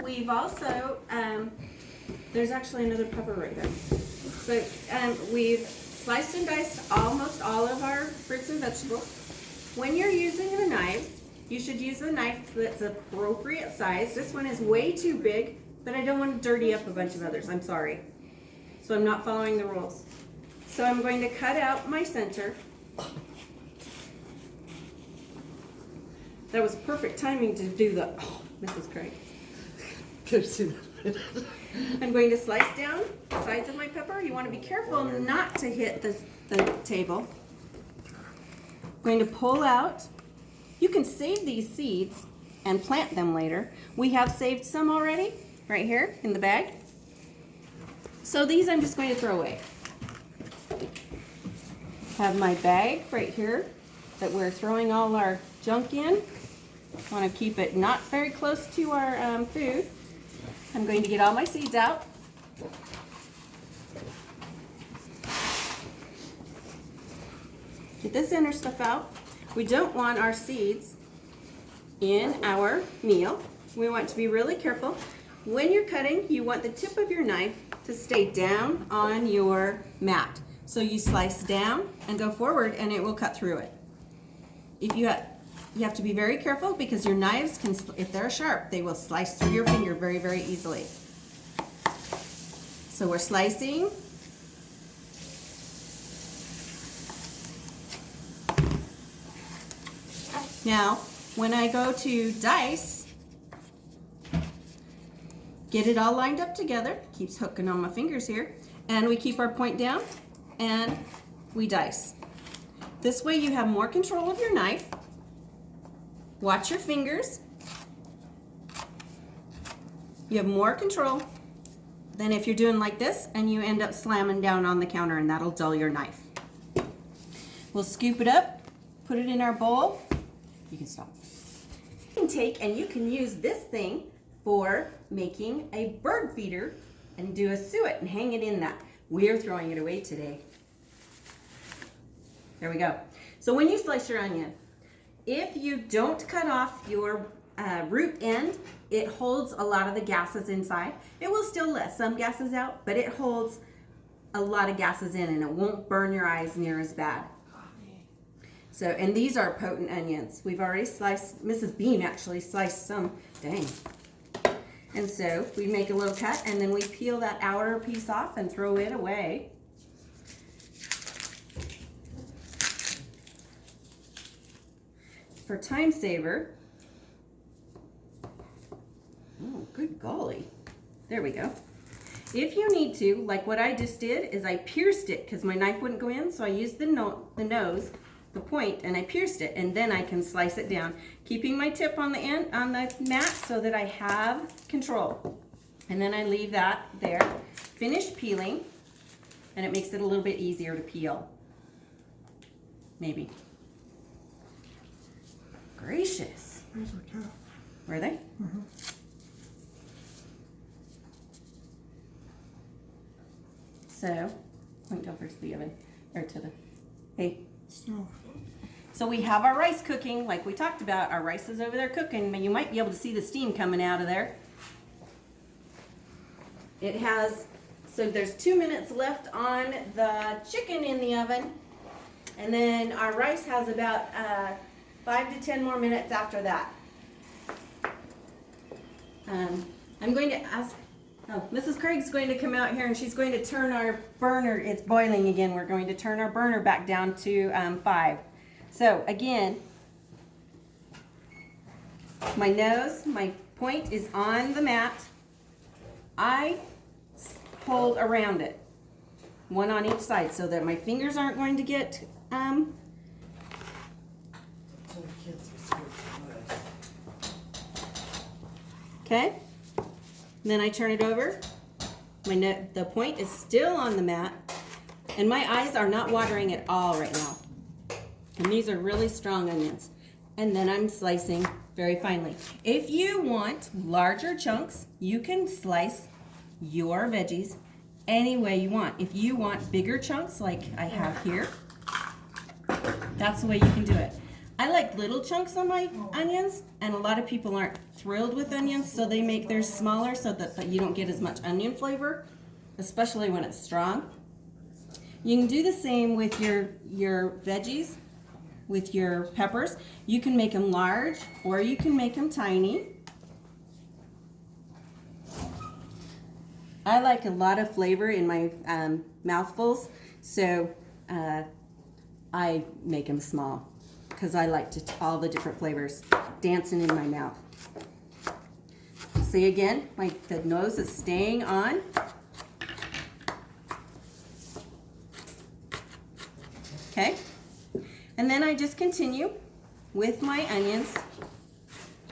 We've also, there's actually another pepper right there. So we've sliced and diced almost all of our fruits and vegetables. When you're using the knives, you should use a knife that's appropriate size. This one is way too big, but I don't want to dirty up a bunch of others. I'm sorry. So I'm not following the rules. So I'm going to cut out my center. That was perfect timing to do the, oh, Mrs. Craig. I'm going to slice down the sides of my pepper. You want to be careful not to hit the table. I'm going to pull out. You can save these seeds and plant them later. We have saved some already right here in the bag. So these I'm just going to throw away. Have my bag right here that we're throwing all our junk in. Want to keep it not very close to our food. I'm going to get all my seeds out. Get this inner stuff out. We don't want our seeds in our meal. We want to be really careful. When you're cutting, you want the tip of your knife to stay down on your mat. So you slice down and go forward and it will cut through it. If you have to be very careful because your knives can, if they're sharp, they will slice through your finger very, very easily. So we're slicing. Now, when I go to dice, get it all lined up together. Keeps hooking on my fingers here. And we keep our point down and we dice. This way you have more control of your knife. Watch your fingers. You have more control than if you're doing like this and you end up slamming down on the counter and that'll dull your knife. We'll scoop it up, put it in our bowl. You can stop. You can take and you can use this thing for making a bird feeder and do a suet and hang it in that. We're throwing it away today. There we go. So when you slice your onion, if you don't cut off your root end, it holds a lot of the gases inside. It will still let some gases out, but it holds a lot of gases in and it won't burn your eyes near as bad. So, and these are potent onions. We've already sliced, Mrs. Bean actually sliced some, dang. And so we make a little cut and then we peel that outer piece off and throw it away. For time saver, oh, good golly. There we go. If you need to, like what I just did, is I pierced it because my knife wouldn't go in, so I used the nose, the point, and I pierced it, and then I can slice it down, keeping my tip on the end, on the mat, so that I have control. And then I leave that there, finish peeling, and it makes it a little bit easier to peel. Maybe. Gracious. Where's the cat? Were they? Mm-hmm. So, point over to the oven, or to the, hey. Stove. So we have our rice cooking, like we talked about. Our rice is over there cooking. You might be able to see the steam coming out of there. It has, so there's 2 minutes left on the chicken in the oven. And then our rice has about 5 to 10 more minutes after that. I'm going to ask, oh, Mrs. Craig's going to come out here and she's going to turn our burner, it's boiling again. We're going to turn our burner back down to 5. So again, my nose, my point is on the mat. I hold around it, one on each side, so that my fingers aren't going to get okay. Then I turn it over. The point is still on the mat, and my eyes are not watering at all right now. And these are really strong onions. And then I'm slicing very finely. If you want larger chunks, you can slice your veggies any way you want. If you want bigger chunks like I have here, that's the way you can do it. I like little chunks on my onions, and a lot of people aren't thrilled with onions, so they make theirs smaller so that you don't get as much onion flavor, especially when it's strong. You can do the same with your veggies, with your peppers. You can make them large or you can make them tiny. I like a lot of flavor in my mouthfuls, so I make them small because I like all the different flavors dancing in my mouth. See again, the nose is staying on. Okay, and then I just continue with my onions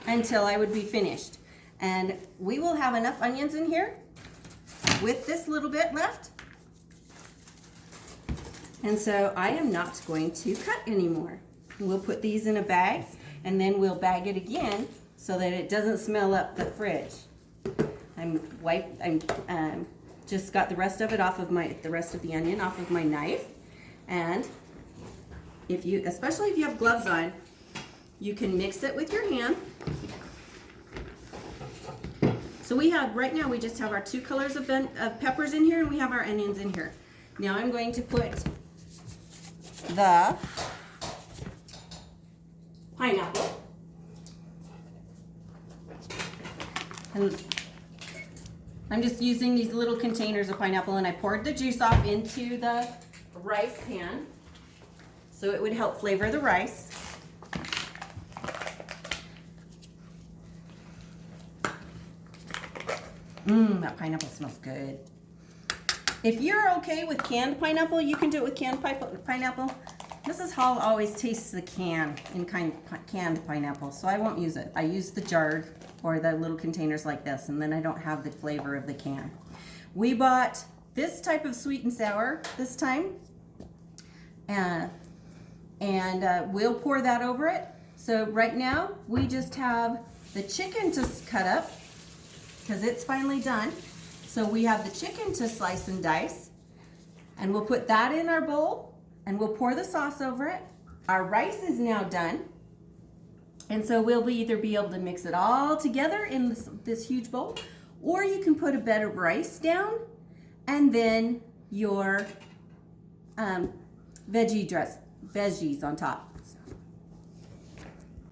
until I would be finished. And we will have enough onions in here with this little bit left. And so I am not going to cut anymore. We'll put these in a bag and then we'll bag it again so that it doesn't smell up the fridge. I'm just got the rest of it off of the rest of the onion off of my knife. And especially if you have gloves on, you can mix it with your hand. So right now we just have our 2 colors of peppers in here, and we have our onions in here. Now I'm going to put the pineapple. And I'm just using these little containers of pineapple, and I poured the juice off into the rice pan so it would help flavor the rice. That pineapple smells good. If you're okay with canned pineapple, you can do it with canned pineapple. Mrs. Hall always tastes the canned pineapple, so I won't use it. I use the jarred or the little containers like this, and then I don't have the flavor of the can. We bought this type of sweet and sour this time, and we'll pour that over it. So right now we just have the chicken to cut up because it's finally done. So we have the chicken to slice and dice, and we'll put that in our bowl and we'll pour the sauce over it. Our rice is now done, and so we'll either be able to mix it all together in this huge bowl, or you can put a bed of rice down and then your veggies on top.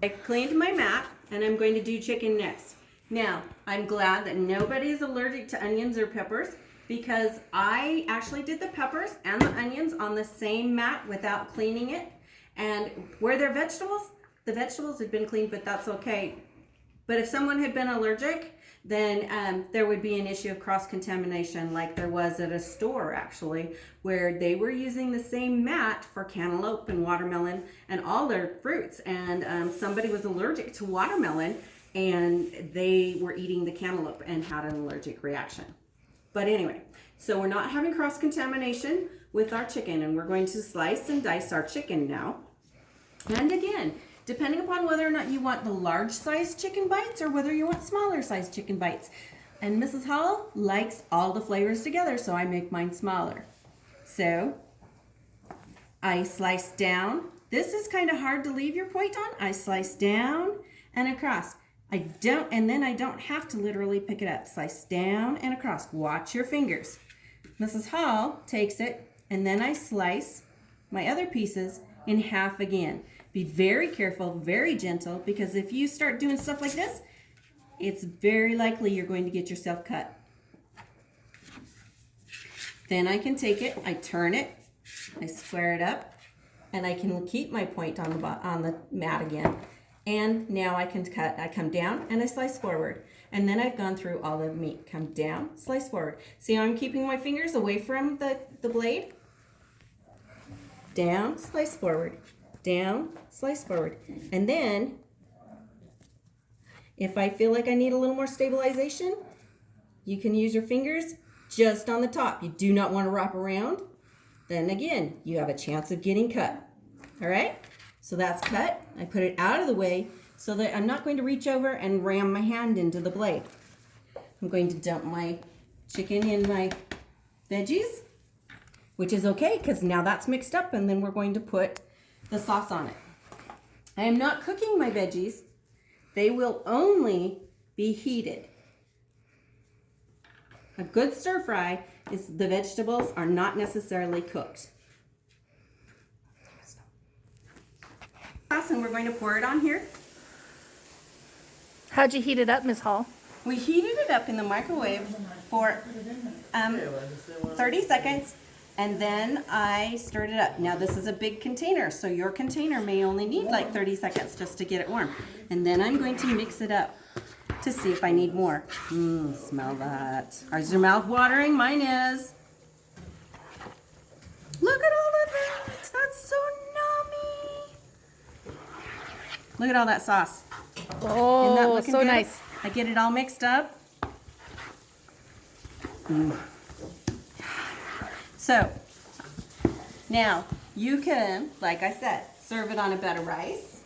I cleaned my mat and I'm going to do chicken next. Now, I'm glad that nobody is allergic to onions or peppers, because I actually did the peppers and the onions on the same mat without cleaning it. And where they're vegetables, the vegetables had been cleaned, but that's okay. But if someone had been allergic, then there would be an issue of cross-contamination, like there was at a store actually, where they were using the same mat for cantaloupe and watermelon and all their fruits, and somebody was allergic to watermelon and they were eating the cantaloupe and had an allergic reaction. But anyway, so we're not having cross-contamination with our chicken, and we're going to slice and dice our chicken now. And again, depending upon whether or not you want the large sized chicken bites or whether you want smaller sized chicken bites. And Mrs. Hall likes all the flavors together, so I make mine smaller. So I slice down. This is kind of hard to leave your point on. I slice down and across. And then I don't have to literally pick it up. Slice down and across. Watch your fingers. Mrs. Hall takes it, and then I slice my other pieces in half again. Be very careful, very gentle, because if you start doing stuff like this, it's very likely you're going to get yourself cut. Then I can take it, I turn it, I square it up, and I can keep my point on the mat again. And now I can cut. I come down and I slice forward. And then I've gone through all the meat. Come down, slice forward. See how I'm keeping my fingers away from the blade? Down, slice forward. Down, slice forward. And then, if I feel like I need a little more stabilization, you can use your fingers just on the top. You do not want to wrap around. Then again, you have a chance of getting cut. All right? So that's cut. I put it out of the way so that I'm not going to reach over and ram my hand into the blade. I'm going to dump my chicken in my veggies, which is okay because now that's mixed up, and then we're going to put the sauce on it. I am not cooking my veggies. They will only be heated. A good stir fry is the vegetables are not necessarily cooked. And we're going to pour it on here. How'd you heat it up, Ms. Hall? We heated it up in the microwave for 30 seconds, and then I stirred it up. Now this is a big container, so your container may only need like 30 seconds just to get it warm. And then I'm going to mix it up to see if I need more. Smell that. Is your mouth watering? Mine is. Look at all of that. That's so yummy. Look at all that sauce. Oh, Isn't that looking so good? nice. I get it all mixed up. So, now you can, like I said, serve it on a bed of rice.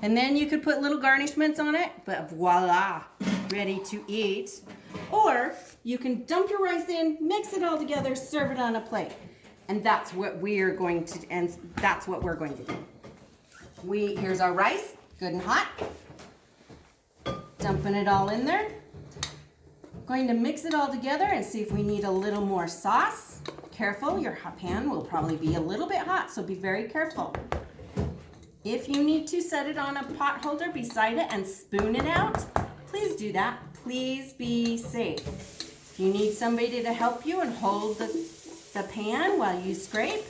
And then you could put little garnishments on it, but voila, ready to eat. Or you can dump your rice in, mix it all together, serve it on a plate. And that's what we're going to do. Here's our rice, good and hot. Dumping it all in there. Going to mix it all together and see if we need a little more sauce. Careful, your pan will probably be a little bit hot, so be very careful. If you need to set it on a pot holder beside it and spoon it out, please do that. Please be safe. If you need somebody to help you and hold the pan while you scrape,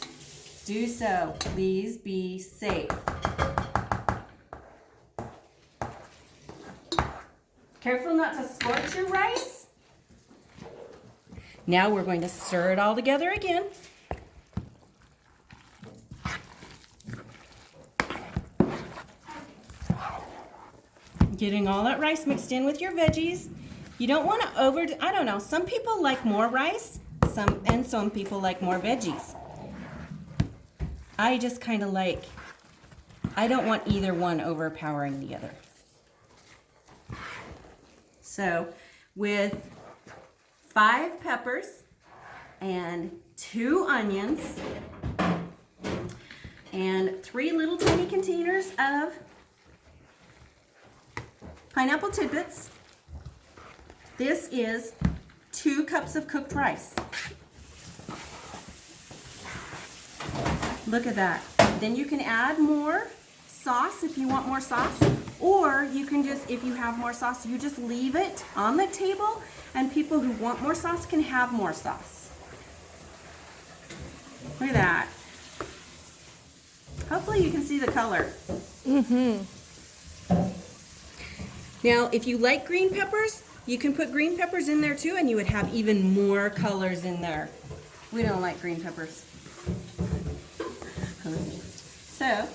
do so. Please be safe. Careful not to scorch your rice. Now we're going to stir it all together again. Getting all that rice mixed in with your veggies. You don't want to I don't know, some people like more rice, some people like more veggies. I just kind of I don't want either one overpowering the other. So with 5 peppers and 2 onions and 3 little tiny containers of pineapple tidbits. This is 2 cups of cooked rice. Look at that. Then you can add more sauce if you want more sauce, or you can just, if you have more sauce, you just leave it on the table and people who want more sauce can have more sauce. Look at that. Hopefully you can see the color. Now, if you like green peppers, you can put green peppers in there too, and you would have even more colors in there. We don't like green peppers. So,